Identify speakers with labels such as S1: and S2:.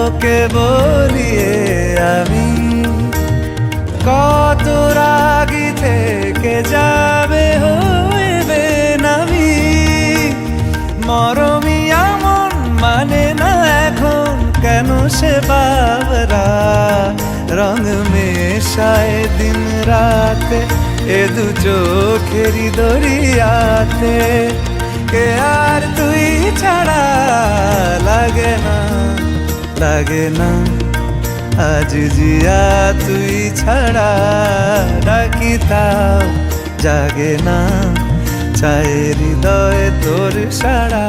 S1: তোকে বলিয়ে আমি কত রাগি থেকে যাবে হইবে নামি। মরমি এমন মানে না এখন কেন সে বাবরা রং মেশায় দিন রাতে এ দু চোখেরি দরিয়াতে। কে আর তুই ছাড়া লাগে না লাগে না আজ জিয়া তুই ছাড়া ডাকি তাও জাগে না চায় হৃদয় তোর সাড়া।